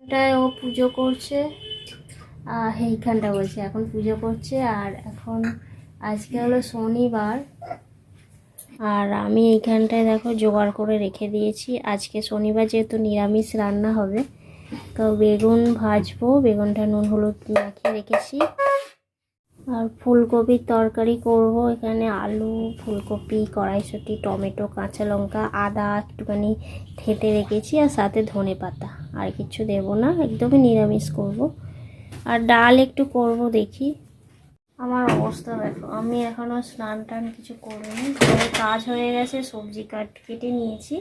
এটায় ও পুজো করছে, এইখানটা বলছে এখন পুজো করছে। আর এখন আজকে হলো শনিবার, আর আমি এইখানটায় দেখো জোগাড় করে রেখে দিয়েছি। আজকে শনিবার যেহেতু নিরামিষ রান্না হবে, তো বেগুন ভাজবো, বেগুনটা নুন হলুদ মাখিয়ে রেখেছি। আর ফুলকপির তরকারি করব। এখানে আলু, ফুলকপি, কড়াইশুঁটি, টমেটো, কাঁচা লঙ্কা, আদা একটুখানি থেঁতে রেখেছি, আর সাথে ধনে পাতা। আর কিছু দেব না, একদমই নিরামিষ করব। আর ডাল একটু করব দেখি। আমার অবস্থা দেখো, আমি এখনও স্নান টান কিছু করিনি। ঘরের কাজ হয়ে গেছে, সবজি কেটে নিয়েছি।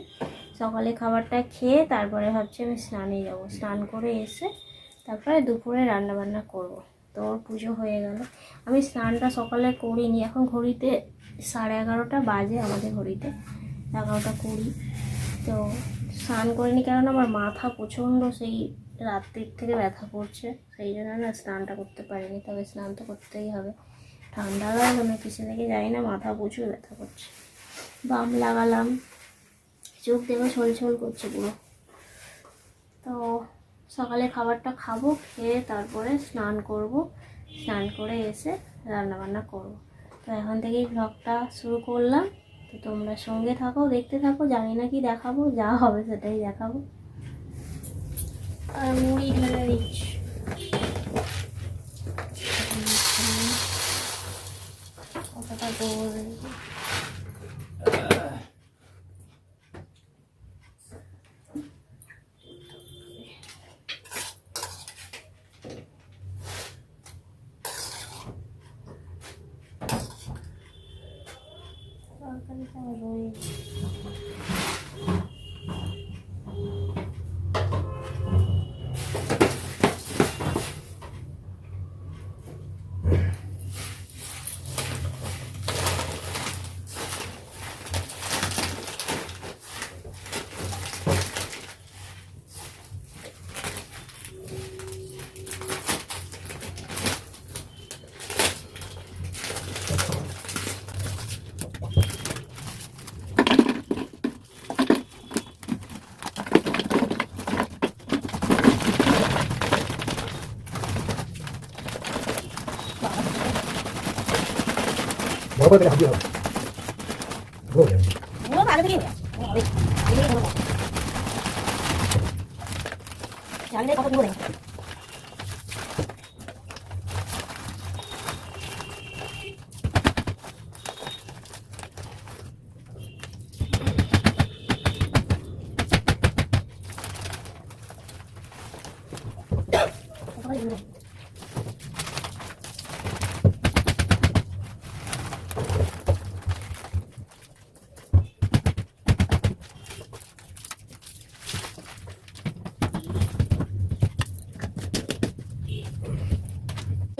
সকালে খাবারটা খেয়ে তারপরে ভাবছি আমি স্নানে যাব। স্নান করে এসে তারপরে দুপুরে রান্না বান্না করব। তো ওর পুজো হয়ে গেল। আমি স্নানটা সকালে করিনি, এখন ঘড়িতে 11:30 বাজে, আমাদের ঘড়িতে 11:20। তো স্নান করিনি, কারণ আমার মাথা প্রচণ্ড সেই রাত্রির থেকে ব্যথা করছে, সেই জন্য না স্নানটা করতে পারিনি। তবে স্নান তো করতেই হবে, ঠান্ডা লাগলো না কিসে থেকে জানি না, মাথা প্রচুর ব্যথা করছে। বাম লাগালাম, চোখ দেখো ছলছল করছে পুরো। তো সকালে খাবারটা খাবো, খেয়ে তারপরে স্নান করব। স্নান করে এসে রান্নাবান্না করব। তো এখন থেকেই ব্লগটা শুরু করলাম। তো তোমরা সঙ্গে থাকো, দেখতে থাকো। জানি না কি দেখাবো, যা হবে সেটাই দেখাবো। আর মুড়ি ঢেলে দিচ্ছি। কতটা গোল তরকারিটা রয়েছে। বড় করে হাত দিয়ে হবে বড় আগে থেকে জানলে কত দিব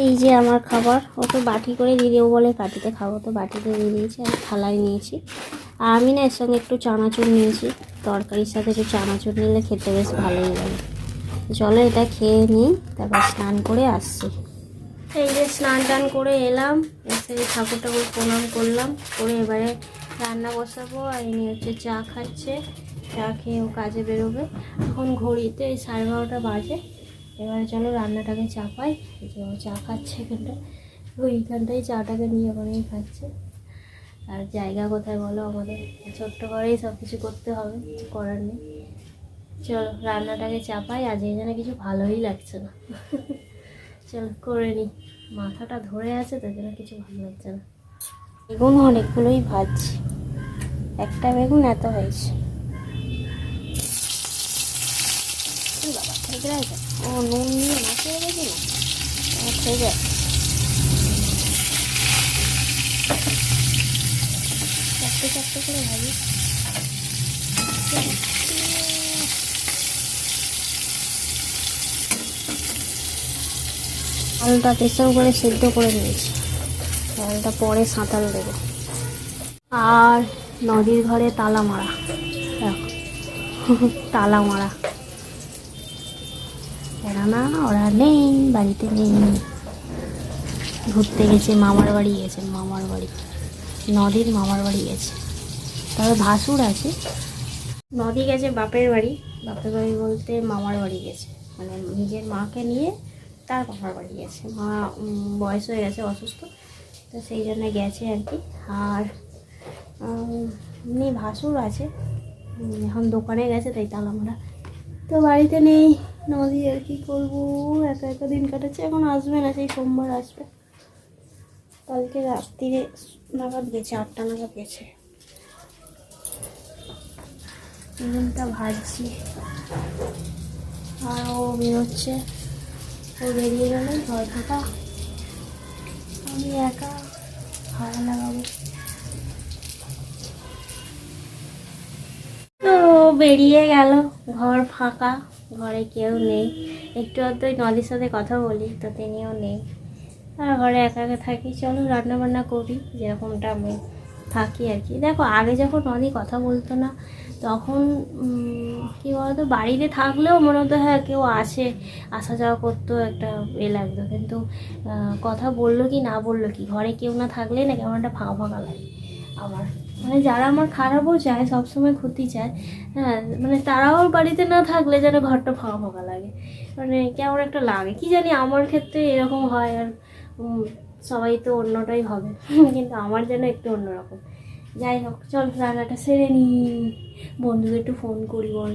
এই যে আমার খাবার। ও তো বাটি করে দিয়ে দেবো বলে বাটিতে খাবো, তো বাটিতে দিয়ে দিয়েছি। আমি থালায় নিয়েছি। আর আমি না এর সঙ্গে একটু চানাচুর নিয়েছি, তরকারির সাথে একটু চানাচুর নিলে খেতে বেশ ভালোই লাগে। চলো এটা খেয়ে নিই, তারপর স্নান করে আসছি। এই যে স্নান টান করে এলাম, এসে ঠাকুর ঠাকুর প্রণাম করলাম, করে এবারে রান্না বসাবো। আর ইনি হচ্ছে চা খাচ্ছে, চা খেয়ে ও কাজে বেরোবে। এখন ঘড়িতে 12:30 বাজে। এবারে চলো রান্নাটাকে চাপাই। এই যে ও চা খাচ্ছে এখানটায়, ওইখানটায় চাটাকে নিয়ে ওখানেই খাচ্ছে। আর জায়গা কোথায় বলো, আমাদের ছোট্ট করেই সব কিছু করতে হবে, কিছু করার নেই। চলো রান্নাটাকে চাপাই। আজ এই যেন কিছু ভালোই লাগছে না। চলো করে নিই, মাথাটা ধরে আছে তো যেন কিছু ভালো লাগছে না। বেগুন অনেকগুলোই ভাজছি, একটা বেগুন এত হয়েছে। বাবা ঠিক আছে, ও নুন দিয়ে মাখিয়ে রেখেছি না, ঠিক আছে। চারটে চারটে করে ভাজি। আলুটা প্রেসার করে সেদ্ধ করে নিয়েছি, আলুটা পরে সাঁতাল দেবো। আর নদীর ঘরে তালা মারা, তালা মারা। এরা না, ওরা নেই, বাড়িতে নেই, ঘুরতে গেছে, মামার বাড়ি গেছে। মামার বাড়ি, নদীর মামার বাড়ি গেছে। তবে ভাসুর আছে। নদী গেছে বাপের বাড়ি, বাপের বাড়ি বলতে মামার বাড়ি গেছে। মানে নিজের মাকে নিয়ে তার বাবার বাড়ি গেছে। মা বয়স হয়ে গেছে, অসুস্থ, তো সেই জন্য গেছে আর কি। আর এমনি ভাসুর আছে, এখন দোকানে গেছে, তাই তালামারা, তো বাড়িতে নেই। নদী আর কি করবো, একা একা দিন কাটাচ্ছে। এখন আসবে না, সেই সোমবার আসবে। কালকে রাত্রিরে নাগাদ গেছে, 8টা নাগাদ গেছে। বেগুনটা ভাজছি আর ও বেরোচ্ছে। ও বেরিয়ে গেলে ঘর ফাঁকা, আমি একা ভাড়া লাগাবো। তো বেরিয়ে গেল, ঘর ফাঁকা, ঘরে কেউ নেই। একটু অদ্যই নদীর সাথে কথা বলি, তো তিনিও নেই, আর ঘরে একা একা থাকি। চলো রান্না বান্না করি, যেরকমটা আমি থাকি আর কি। দেখো আগে যখন নদী কথা বলতো না, তখন কী বলতো, বাড়িতে থাকলেও মনে হতো হ্যাঁ কেউ আসে, আসা যাওয়া করতো, একটা লাগতো। কিন্তু কথা বললো কি না বললো কি, ঘরে কেউ না থাকলে না কেমন একটা ফাঁকা ফাঁকা লাগে আমার। মানে যারা আমার খারাপও চায়, সবসময় ক্ষতি চায়, হ্যাঁ, মানে তারাও বাড়িতে না থাকলে যেন ঘরটা ফাঁকা ফাঁকা লাগে, মানে কেমন একটা লাগে কি জানি। আমার ক্ষেত্রে এরকম হয়, আর সবাই তো অন্যটাই হবে, কিন্তু আমার যেন একটু অন্যরকম। যাই হোক, চল রান্নাটা সেরে নিই, বন্ধুদের একটু ফোন করি বল।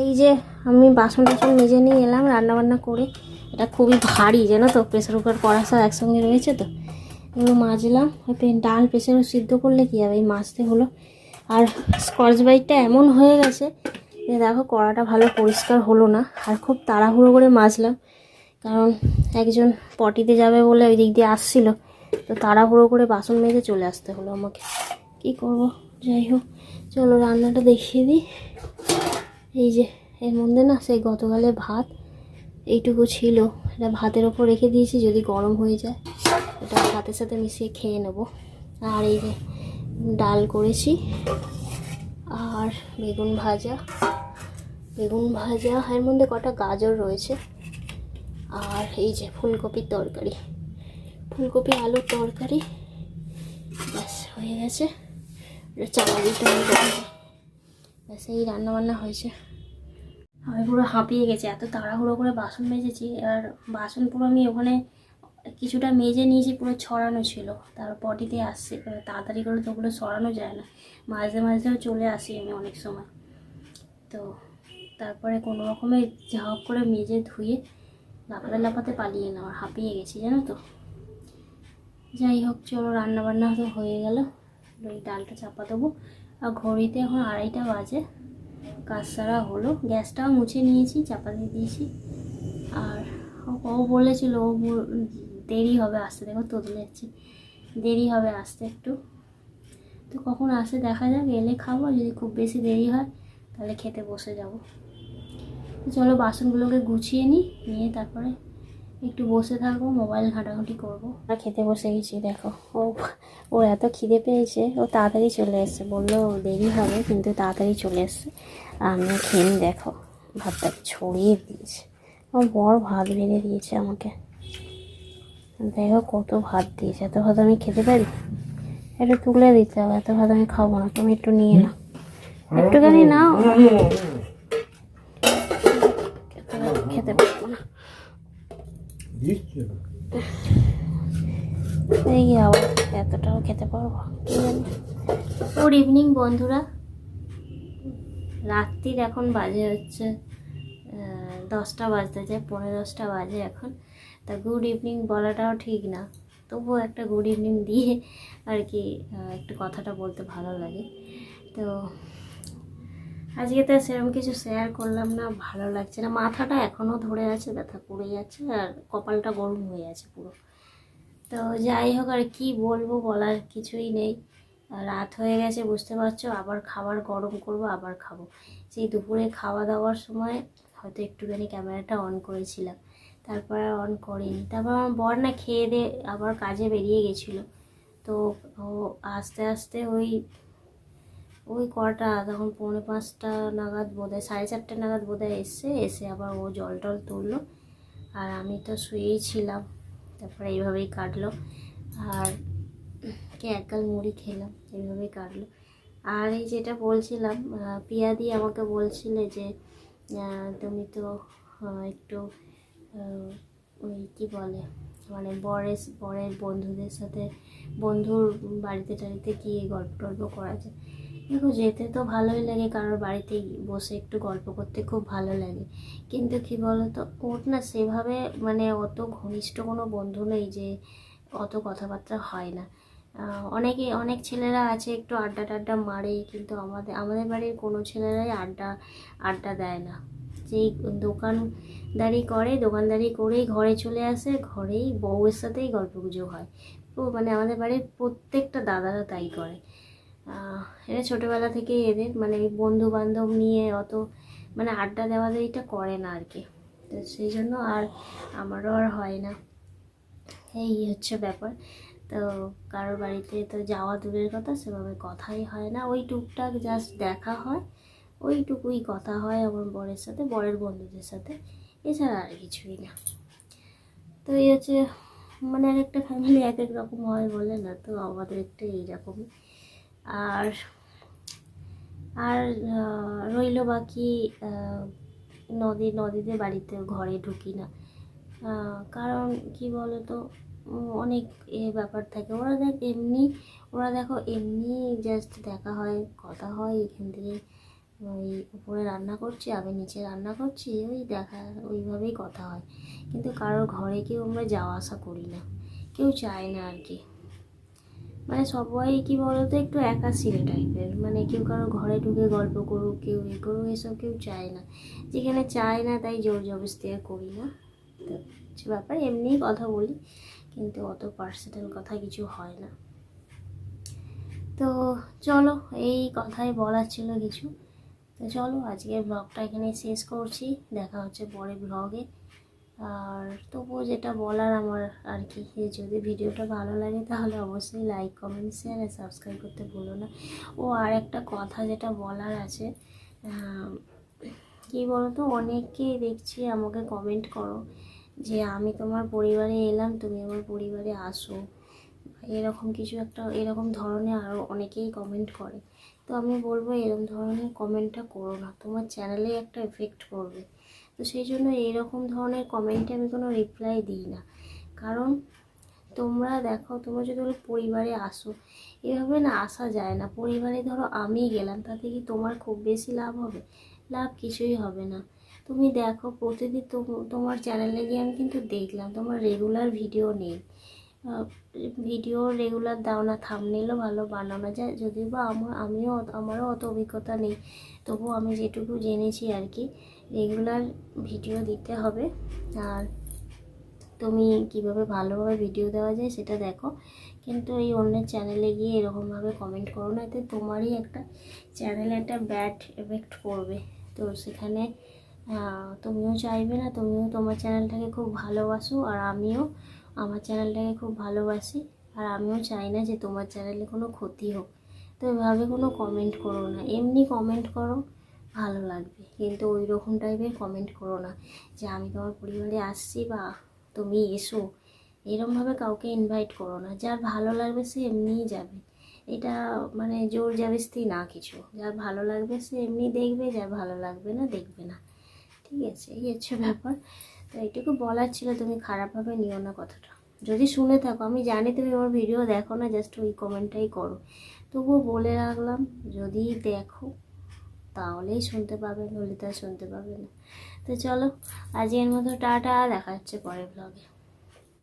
এই যে আমি বাসন টাসন মেজে নিয়ে এলাম রান্নাবান্না করে। এটা খুবই ভারী জানো তো, প্রেসার কুকার কড়া সব একসঙ্গে রয়েছে, তো এগুলো মাজলাম। ডাল প্রেসারে সিদ্ধ করলে কী হবে, এই মাজতে হলো। আর স্কচ ব্রাইটটা এমন হয়ে গেছে যে দেখো কড়াটা ভালো পরিষ্কার হলো না, আর খুব তাড়াহুড়ো করে মাজলাম, কারণ একজন পটিতে যাবে বলে ওই দিক দিয়ে আসছিল, তো তাড়াহুড়ো করে বাসন মেজে চলে আসতে হলো আমাকে, কি করব। যাই হোক, চলো রান্নাটা দেখিয়ে দিই। এই যে এর মধ্যে না সেই গতকালে ভাত এইটুকু ছিল, এটা ভাতের ওপর রেখে দিয়েছি, যদি গরম হয়ে যায় এটা ভাতের সাথে মিশিয়ে খেয়ে নেব। আর এই যে ডাল করেছি, আর বেগুন ভাজা, এর মধ্যে কটা গাজর রয়েছে, আর এই যে ফুলকপির তরকারি, ফুলকপি আলুর তরকারি, ব্যাস হয়ে গেছে। চালা দিতে হবে, ব্যাস এই রান্নাবান্না হয়েছে। আমি পুরো হাঁপিয়ে গেছি, এত তাড়াহুড়ো করে বাসন মেজেছি। আর বাসন পুরো আমি ওখানে কিছুটা মেজে নিয়েছি, পুরো ছড়ানো ছিল, তারপর পটিতে আসছে, তাড়াতাড়ি করে তো ওগুলো সরানো যায় না, মাঝে মাঝেও চলে আসি আমি অনেক সময়। তো তারপরে কোনো রকমে ঝাঁপ করে মেজে ধুয়ে লাফাতে লাফাতে পালিয়ে না, আমার হাঁপিয়ে গেছি জানো তো। যাই হোক, চলো রান্নাবান্না তো হয়ে গেল, ওই ডালটা চাপা দেবো। আর ঘড়িতে এখন 2:30 বাজে, কাজ সারা হলো, গ্যাসটাও মুছে নিয়েছি, চাপা দিয়ে দিয়েছি। আর ও বলেছিল ও দেরি হবে আসতে, দেখো তোদলে যাচ্ছে, দেরি হবে আসতে একটু, তো কখন আসে দেখা যাক, এলে খাবো, যদি খুব বেশি দেরি হয় তাহলে খেতে বসে যাব। চলো বাসনগুলোকে গুছিয়ে নিয়ে তারপরে একটু বসে থাকবো, মোবাইল ঘাঁটাঘাঁটি করবো। আর খেতে বসে গেছি, দেখো ও এত খিদে পেয়েছে, ও তাড়াতাড়ি চলে এসছে, বললো দেরি হবে কিন্তু তাড়াতাড়ি চলে এসছে। আর আমিও খেয়ে দেখো ভাতটা ছড়িয়ে দিয়েছে, আমার বড় ভাত বেড়ে দিয়েছে আমাকে। দেখো কত ভাত দিয়েছে, এত ভাত আমি খেতে পারি? একটু তুলে দিতে হবে, এত ভাত আমি খাবো না, তুমি একটু নিয়ে নাও, একটুখানি নাও। এত ভাত খেতে পারবো না। দিচ্ছি না। এই কি আবার এতটাও খেতে পারবো কি জানি। গুড ইভিনিং বন্ধুরা, রাত্রির এখন বাজে হচ্ছে 10টা বাজতে যায়, 10:45 বাজে এখন। তা গুড ইভিনিং বলাটাও ঠিক না, তবুও একটা গুড ইভিনিং দিয়ে আর কি একটু কথাটা বলতে ভালো লাগে। তো আজকে তো সেরকম কিছু শেয়ার করলাম না, ভালো লাগছে না, মাথাটা এখনও ধরে আছে, ব্যথা করে যাচ্ছে, আর কপালটা গরম হয়ে আছে পুরো। তো যাই হোক, আর কি বলবো, বলার কিছুই নেই। রাত হয়ে গেছে বুঝতে পারছো, আবার খাবার গরম করব, আবার খাবো। সেই দুপুরে খাওয়া দাওয়ার সময় হয়তো একটুখানি ক্যামেরাটা অন করেছিলাম, তারপর আর অন করিনি। তারপর আমার বর না খেয়ে দিয়ে আবার কাজে বেরিয়ে গেছিলো। তো ও আস্তে আস্তে ওই কটা তখন 4:45 নাগাদ বোধহয়, 4:30 নাগাদ বোধহয় এসে আবার ও জল টল তুললো, আর আমি তো শুয়েই ছিলাম। তারপরে এইভাবেই কাটলো, আর এক গাল মুড়ি খেলাম, এইভাবেই কাটলো। আর এই যেটা বলছিলাম, পিয়াদি আমাকে বলছিলে যে তুমি তো একটু ওই কী বলে, মানে বরের বন্ধুদের সাথে, বন্ধুর বাড়িতে টাড়িতে গিয়ে গল্প টল্প করা যায়। দেখো, যেতে তো ভালোই লাগে, কারোর বাড়িতে বসে একটু গল্প করতে খুব ভালো লাগে, কিন্তু কি বলতো, ওর না সেভাবে মানে অত ঘনিষ্ঠ কোনো বন্ধু নেই যে অত কথাবার্তা হয় না। অনেক ছেলেরা আছে একটু আড্ডা টাড্ডা মারে, কিন্তু আমাদের বাড়ির কোনো ছেলেরাই আড্ডা দেয় না। যেই দোকানদারি করেই ঘরে চলে আসে, ঘরেই বউয়ের সাথেই গল্পগুজব হয়। তো মানে আমাদের বাড়ির প্রত্যেকটা দাদারা তাই করে। এটা ছোটোবেলা থেকেই এদের মানে বন্ধু বান্ধব নিয়ে অত মানে আড্ডা দেওয়াদেরিটা করে না আর কি। তো সেই জন্য আর আমারও আর হয় না, এই হচ্ছে ব্যাপার। তো কারোর বাড়িতে তো যাওয়া দূরের কথা, সেভাবে কথাই হয় না, ওই টুকটাক জাস্ট দেখা হয়, ওইটুকুই কথা হয় আমার বরের সাথে, বরের বন্ধুদের সাথে, এছাড়া আর কিছুই না। তো এই হচ্ছে, মানে এক একটা ফ্যামিলি এক এক রকম হয় বলে না, তো আমাদের একটু এইরকম। আর আর রইল বাকি নদীদের বাড়িতে ঘরে ঢুকি না, কারণ কি বলো তো, অনেক ব্যাপার থাকে। ওরা দেখো এমনি জাস্ট দেখা হয়, কথা হয়, এখান থেকে ওই উপরে রান্না করছি, আমি নিচে রান্না করছি, ওই দেখা, ওইভাবেই কথা হয়। কিন্তু কারোর ঘরে কেউ আমরা যাওয়া আসা করি না, কেউ চায় না আর কি। মানে সবাই কি বলতো একটু একাশিরে টাইপের, মানে কেউ কারোর ঘরে ঢুকে গল্প করুক, কেউ এ করুক, এসব কেউ চায় না। যেখানে চায় না তাই জোর জবরদস্তি আর করি না। তো কিছু ব্যাপার এমনিই কথা বলি, কিন্তু অত পার্সোনাল কথা কিছু হয় না। তো চলো, এই কথাই বলার ছিল কিছু। তো চলো, আজকের ব্লগটা এখানে শেষ করছি, দেখা হচ্ছে পরের ব্লগে। আর তবুও যেটা বলার আমার আর কি, যদি ভিডিওটা ভালো লাগে তাহলে অবশ্যই লাইক, কমেন্ট, শেয়ার আর সাবস্ক্রাইব করতে ভুলো না। ও আর একটা কথা যেটা বলার আছে, কি বলতো, অনেকেই দেখছি আমাকে কমেন্ট করো যে আমি তোমার পরিবারে এলাম, তুমি আমার পরিবারে আসো, এরকম কিছু একটা, এরকম ধরনের আরও অনেকেই কমেন্ট করে। তো আমি বলবো এরকম ধরনের কমেন্টটা করো না, তোমার চ্যানেলে একটা এফেক্ট পড়বে। তো সেই জন্য এইরকম ধরনের কমেন্টে আমি কোনো রিপ্লাই দিই না, কারণ তোমরা দেখো, তোমরা যদি বলো পরিবারে আসো, এভাবে না আসা যায় না। পরিবারে ধরো আমি গেলাম, তাতে কি তোমার খুব বেশি লাভ হবে? লাভ কিছুই হবে না। তুমি দেখো প্রতিদিন তোমার চ্যানেলে গিয়ে আমি কিন্তু দেখলাম তোমার রেগুলার ভিডিও নেই, ভিডিও রেগুলার দাও না, থাম্বনেলও ভালো বানানো যায়, যদিও বা আমারও অত অভিজ্ঞতা নেই, তবুও আমি যেটুকু জেনেছি আর কি, রেগুলার ভিডিও দিতে হবে। আর তুমি কিভাবে ভালোভাবে ভিডিও দেওয়া যায় সেটা দেখো, কিন্তু এই অন্যের চ্যানেলে গিয়ে এরকমভাবে কমেন্ট করো না, এতে তোমারই একটা চ্যানেলে একটা ব্যাড এফেক্ট পড়বে। তো সেখানে তুমিও চাইবে না, তুমিও তোমার চ্যানেলটাকে খুব ভালোবাসো, আর আমিও আমার চ্যানেলটাকে খুব ভালোবাসি, আর আমিও চাই না যে তোমার চ্যানেলে কোনো ক্ষতি হোক। তো এভাবে কোনো কমেন্ট করো না, এমনি কমেন্ট করো, ভালো লাগবে, কিন্তু ওই রকম টাইপের কমেন্ট করো না যে আমি তোমার পরিবারে আসছি বা তুমি এসো, এরমভাবে কাউকে ইনভাইট করো না, যার ভালো লাগবে সে এমনিই যাবে। এটা মানে জোর জাবেস্তি না কিছু, যার ভালো লাগবে সে এমনি দেখবে, যার ভালো লাগবে না দেখবে না, ঠিক আছে? এই হচ্ছে ব্যাপার। তো এইটুকু বলার ছিল, তুমি খারাপভাবে নিও না কথাটা। যদি শুনে থাকো, আমি জানি তুমি আমার ভিডিও দেখো না, জাস্ট ওই কমেন্টটাই করো, তবুও বলে রাখলাম, যদি দেখো তাহলেই শুনতে পাবে, নইলে তো আর শুনতে পাবে না। তো চলো, আজকের মতো টাটা, দেখা হচ্ছে পরের ব্লগে।